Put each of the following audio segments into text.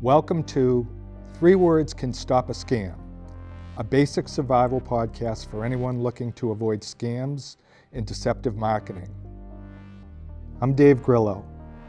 Welcome to 3 Words Can Stop a Scam, a basic survival podcast for anyone looking to avoid scams and deceptive marketing. I'm Dave Grillo.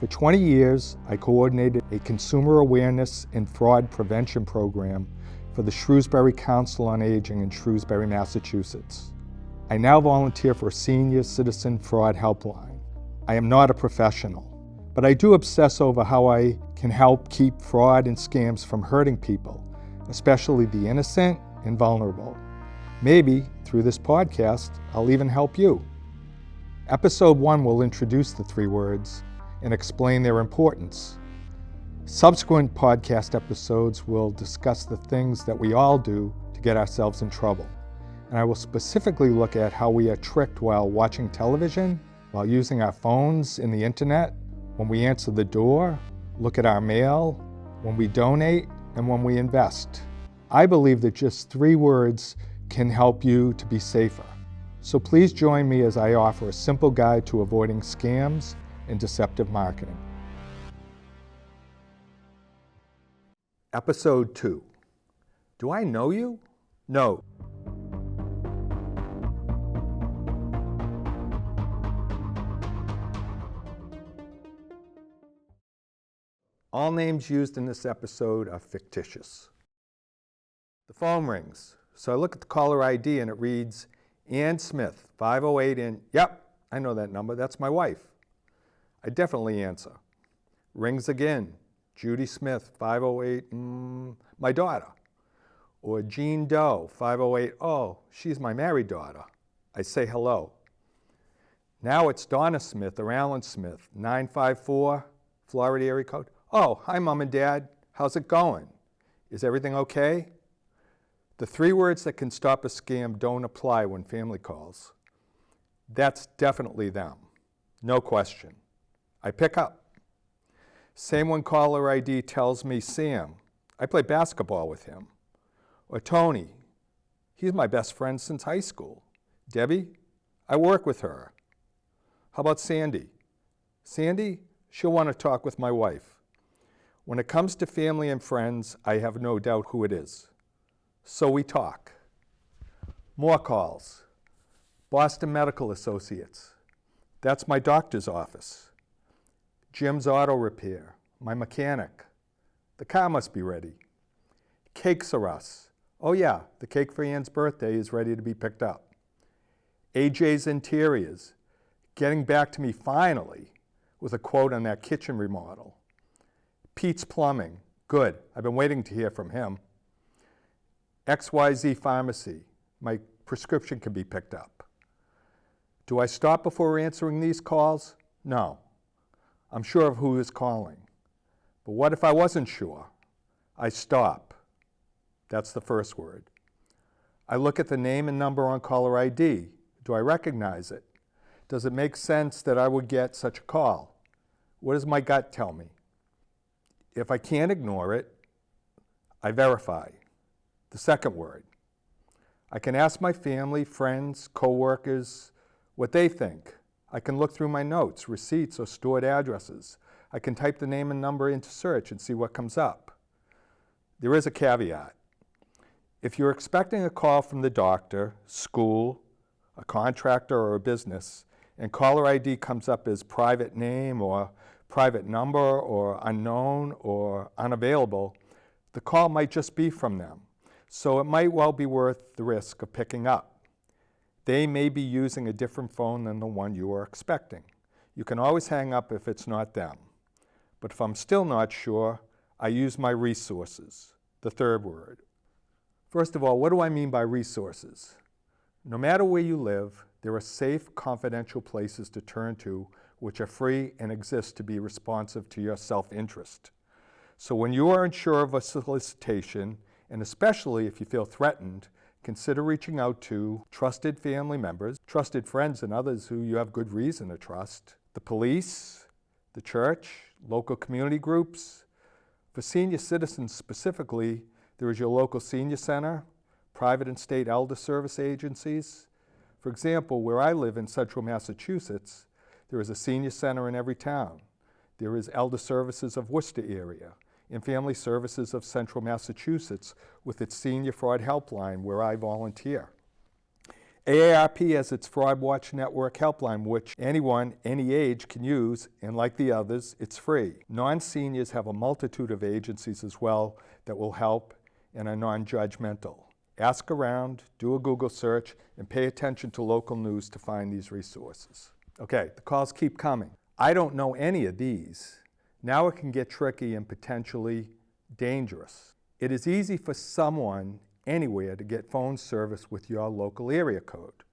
For 20 years, I coordinated a consumer awareness and fraud prevention program for the Shrewsbury Council on Aging in Shrewsbury, Massachusetts. I now volunteer for a senior citizen fraud helpline. I am not a professional, but I do obsess over how I can help keep fraud and scams from hurting people, especially the innocent and vulnerable. Maybe through this podcast, I'll even help you. Episode 1 will introduce the 3 words and explain their importance. Subsequent podcast episodes will discuss the things that we all do to get ourselves in trouble. And I will specifically look at how we are tricked while watching television, while using our phones and the internet, when we answer the door, look at our mail, when we donate, and when we invest. I believe that just 3 words can help you to be safer. So please join me as I offer a simple guide to avoiding scams and deceptive marketing. Episode 2. Do I know you? No. All names used in this episode are fictitious. The phone rings, so I look at the caller ID and it reads, Ann Smith, 508 in, yep, I know that number, that's my wife. I definitely answer. Rings again, Judy Smith, 508, my daughter. Or Jean Doe, 508, oh, she's my married daughter. I say hello. Now it's Donna Smith or Alan Smith, 954, Florida area code. Oh, hi Mom and Dad, how's it going? Is everything okay? The 3 words that can stop a scam don't apply when family calls. That's definitely them, no question. I pick up. Same when caller ID tells me Sam, I play basketball with him. Or Tony, he's my best friend since high school. Debbie, I work with her. How about Sandy? Sandy, she'll want to talk with my wife. When it comes to family and friends, I have no doubt who it is. So we talk. More calls. Boston Medical Associates. That's my doctor's office. Jim's Auto Repair. My mechanic. The car must be ready. Cakes are us. Oh yeah, the cake for Ann's birthday is ready to be picked up. AJ's Interiors. Getting back to me finally with a quote on that kitchen remodel. Pete's Plumbing. Good. I've been waiting to hear from him. XYZ Pharmacy. My prescription can be picked up. Do I stop before answering these calls? No. I'm sure of who is calling. But what if I wasn't sure? I stop. That's the first word. I look at the name and number on caller ID. Do I recognize it? Does it make sense that I would get such a call? What does my gut tell me? If I can't ignore it, I verify. The second word. I can ask my family, friends, coworkers what they think. I can look through my notes, receipts, or stored addresses. I can type the name and number into search and see what comes up. There is a caveat. If you're expecting a call from the doctor, school, a contractor, or a business, and caller ID comes up as private name or private number or unknown or unavailable, the call might just be from them. So it might well be worth the risk of picking up. They may be using a different phone than the one you are expecting. You can always hang up if it's not them. But if I'm still not sure, I use my resources, the third word. First of all, what do I mean by resources? No matter where you live, there are safe, confidential places to turn to which are free and exist to be responsive to your self-interest. So when you are unsure of a solicitation, and especially if you feel threatened, consider reaching out to trusted family members, trusted friends and others who you have good reason to trust, the police, the church, local community groups. For senior citizens specifically, there is your local senior center, private and state elder service agencies. For example, where I live in central Massachusetts, there is a senior center in every town. There is Elder Services of Worcester area. and Family Services of Central Massachusetts with its Senior Fraud Helpline, where I volunteer. AARP has its Fraud Watch Network helpline, which anyone, any age can use, and like the others, it's free. Non-seniors have a multitude of agencies as well that will help and are non-judgmental. Ask around, do a Google search, and pay attention to local news to find these resources. Okay, the calls keep coming. I don't know any of these. Now it can get tricky and potentially dangerous. It is easy for someone anywhere to get phone service with your local area code.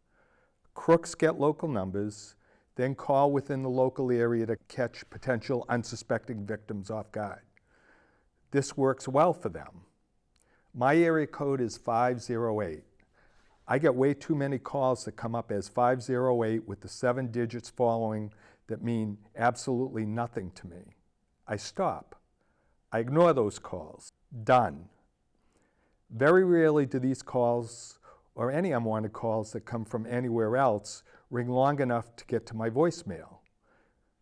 Crooks get local numbers, then call within the local area to catch potential unsuspecting victims off guard. This works well for them. My area code is 508. I get way too many calls that come up as 508 with the 7 digits following that mean absolutely nothing to me. I stop. I ignore those calls. Done. Very rarely do these calls, or any unwanted calls that come from anywhere else, ring long enough to get to my voicemail.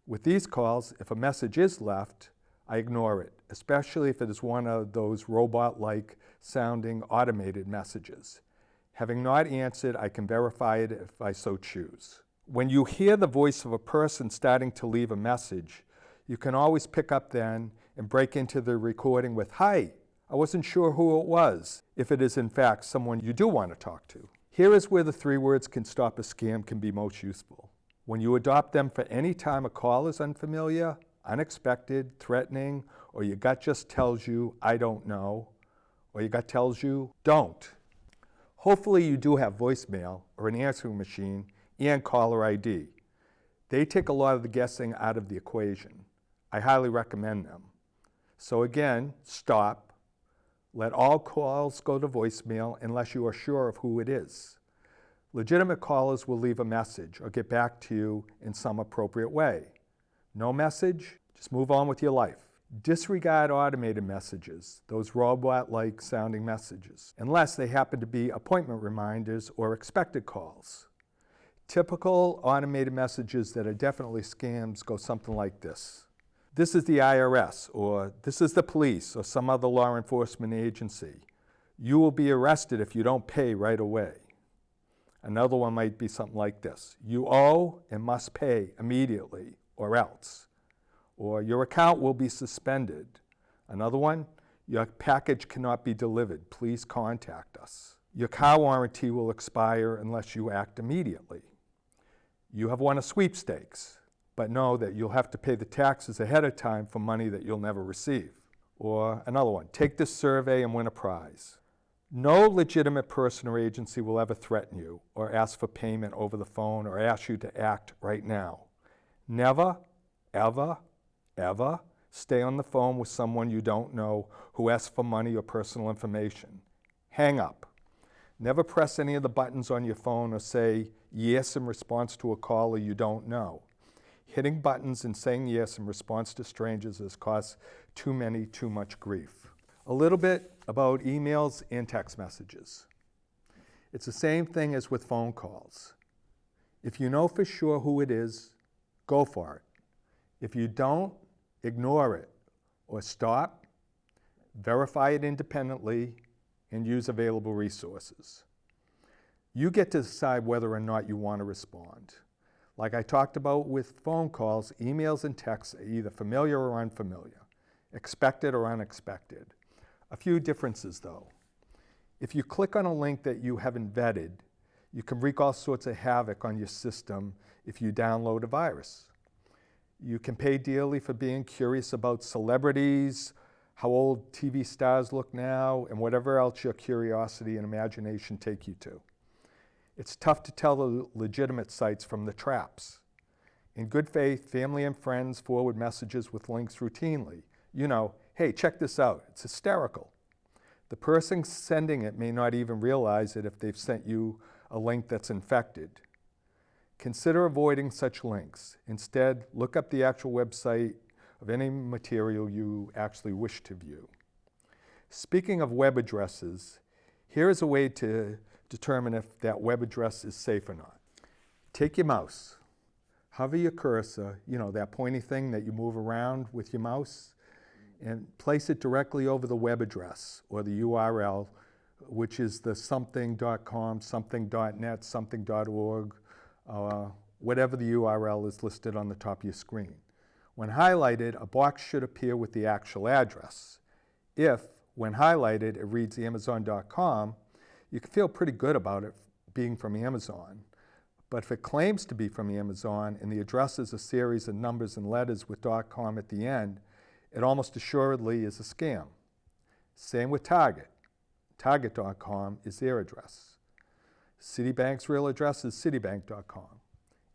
With these calls, if a message is left, I ignore it, especially if it is one of those robot-like sounding automated messages. Having not answered, I can verify it if I so choose. When you hear the voice of a person starting to leave a message, you can always pick up then and break into the recording with, "Hi, I wasn't sure who it was," if it is in fact someone you do want to talk to. Here is where the 3 words "can stop a scam" can be most useful. When you adopt them for any time a call is unfamiliar, unexpected, threatening, or your gut just tells you, "I don't know," or your gut tells you, "Don't." Hopefully you do have voicemail or an answering machine and caller ID. They take a lot of the guessing out of the equation. I highly recommend them. So again, stop. Let all calls go to voicemail unless you are sure of who it is. Legitimate callers will leave a message or get back to you in some appropriate way. No message? Just move on with your life. Disregard automated messages, those robot-like sounding messages, unless they happen to be appointment reminders or expected calls. Typical automated messages that are definitely scams go something like this. "This is the IRS," or "This is the police," or some other law enforcement agency. "You will be arrested if you don't pay right away." Another one might be something like this: "You owe and must pay immediately or else." Or "Your account will be suspended." Another one: "Your package cannot be delivered. Please contact us." "Your car warranty will expire unless you act immediately." "You have won a sweepstakes, but know that you'll have to pay the taxes ahead of time for money that you'll never receive." Or another one: "Take this survey and win a prize." No legitimate person or agency will ever threaten you or ask for payment over the phone or ask you to act right now. Never, ever, ever stay on the phone with someone you don't know who asks for money or personal information. Hang up. Never press any of the buttons on your phone or say yes in response to a caller you don't know. Hitting buttons and saying yes in response to strangers has caused too much grief. A little bit about emails and text messages. It's the same thing as with phone calls. If you know for sure who it is, go for it. If you don't, ignore it or stop, verify it independently, and use available resources. You get to decide whether or not you want to respond. Like I talked about with phone calls, emails and texts are either familiar or unfamiliar, expected or unexpected. A few differences though. If you click on a link that you haven't vetted, you can wreak all sorts of havoc on your system if you download a virus. You can pay dearly for being curious about celebrities, how old TV stars look now, and whatever else your curiosity and imagination take you to. It's tough to tell the legitimate sites from the traps. In good faith, family and friends forward messages with links routinely. You know, "Hey, check this out. It's hysterical." The person sending it may not even realize it if they've sent you a link that's infected. Consider avoiding such links. Instead, look up the actual website of any material you actually wish to view. Speaking of web addresses, here is a way to determine if that web address is safe or not. Take your mouse, hover your cursor, that pointy thing that you move around with your mouse, and place it directly over the web address or the URL, which is the something.com, something.net, something.org, whatever the URL is listed on the top of your screen. When highlighted, a box should appear with the actual address. If, when highlighted, it reads amazon.com, you can feel pretty good about it being from Amazon. But if it claims to be from Amazon and the address is a series of numbers and letters with .com at the end, it almost assuredly is a scam. Same with Target. Target.com is their address. Citibank's real address is citibank.com,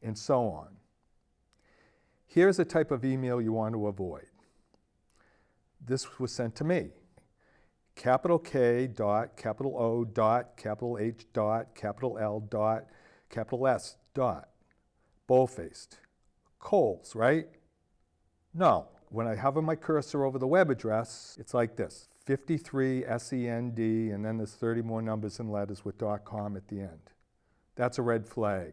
and so on. Here's a type of email you want to avoid. This was sent to me. Capital K dot, capital O dot, capital H dot, capital L dot, capital S dot. Bold-faced. Kohl's, right? No. When I hover my cursor over the web address, it's like this. 53 SEND, and then there's 30 more numbers and letters with .com at the end. That's a red flag.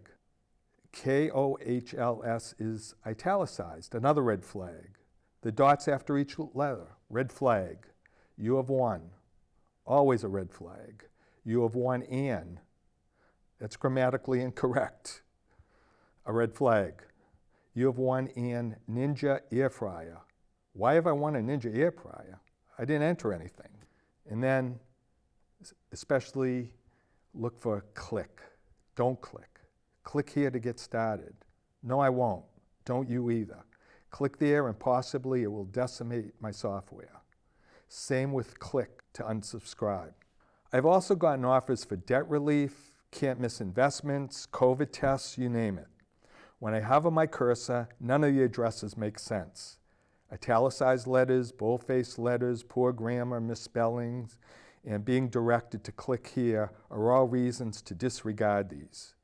KOHLS is italicized, another red flag. The dots after each letter, red flag. U of one, always a red flag. U of one and, that's grammatically incorrect, a red flag. U of one and Ninja air fryer. Why have I won a Ninja air fryer? I didn't enter anything. And then, especially look for click. Don't click. Click here to get started. No, I won't. Don't you either. Click there and possibly it will decimate my software. Same with click to unsubscribe. I've also gotten offers for debt relief, can't miss investments, COVID tests, you name it. When I hover my cursor, none of the addresses make sense. Italicized letters, bold-faced letters, poor grammar, misspellings, and being directed to click here are all reasons to disregard these.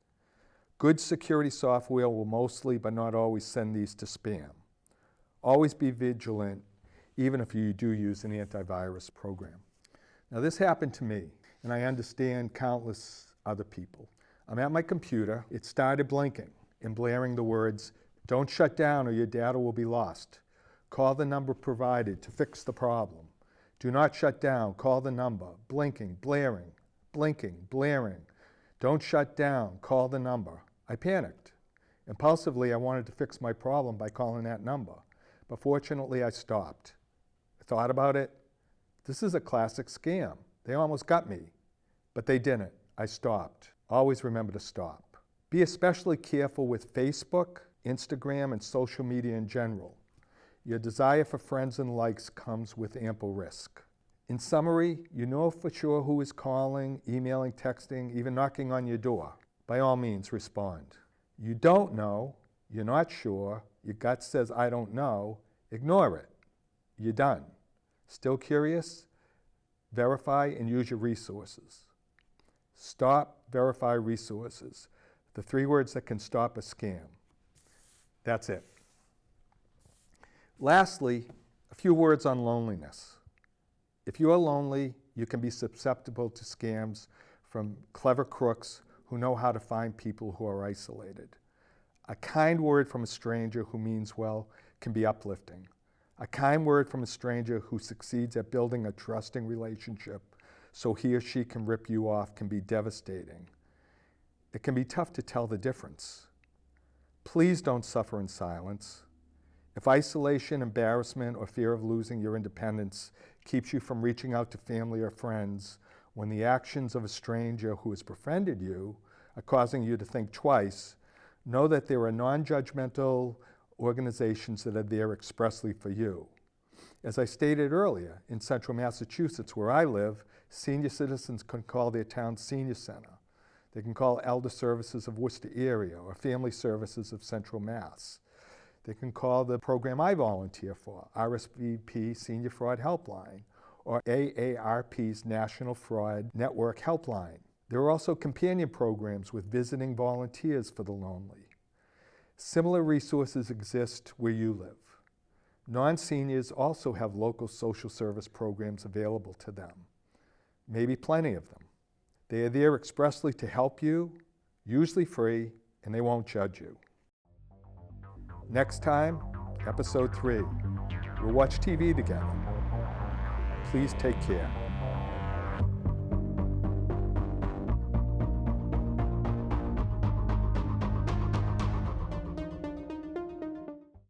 Good security software will mostly, but not always, send these to spam. Always be vigilant, even if you do use an antivirus program. Now this happened to me, and I understand countless other people. I'm at my computer, it started blinking and blaring the words, "Don't shut down or your data will be lost. Call the number provided to fix the problem. Do not shut down, call the number." Blinking, blaring, blinking, blaring. "Don't shut down, call the number." I panicked. Impulsively, I wanted to fix my problem by calling that number, but fortunately I stopped. I thought about it. This is a classic scam. They almost got me, but they didn't. I stopped. Always remember to stop. Be especially careful with Facebook, Instagram, and social media in general. Your desire for friends and likes comes with ample risk. In summary, you know for sure who is calling, emailing, texting, even knocking on your door. By all means, respond. You don't know, you're not sure, your gut says, "I don't know," ignore it. You're done. Still curious? Verify and use your resources. Stop, verify, resources. The 3 words that can stop a scam. That's it. Lastly, a few words on loneliness. If you are lonely, you can be susceptible to scams from clever crooks who know how to find people who are isolated. A kind word from a stranger who means well can be uplifting. A kind word from a stranger who succeeds at building a trusting relationship so he or she can rip you off can be devastating. It can be tough to tell the difference. Please don't suffer in silence. If isolation, embarrassment, or fear of losing your independence keeps you from reaching out to family or friends, when the actions of a stranger who has befriended you are causing you to think twice, know that there are non-judgmental organizations that are there expressly for you. As I stated earlier, in central Massachusetts, where I live, senior citizens can call their town senior center. They can call Elder Services of Worcester area or Family Services of Central Mass. They can call the program I volunteer for, RSVP Senior Fraud Helpline, or AARP's National Fraud Network Helpline. There are also companion programs with visiting volunteers for the lonely. Similar resources exist where you live. Non-seniors also have local social service programs available to them, maybe plenty of them. They are there expressly to help you, usually free, and they won't judge you. Next time, episode 3. We'll watch TV together. please take care.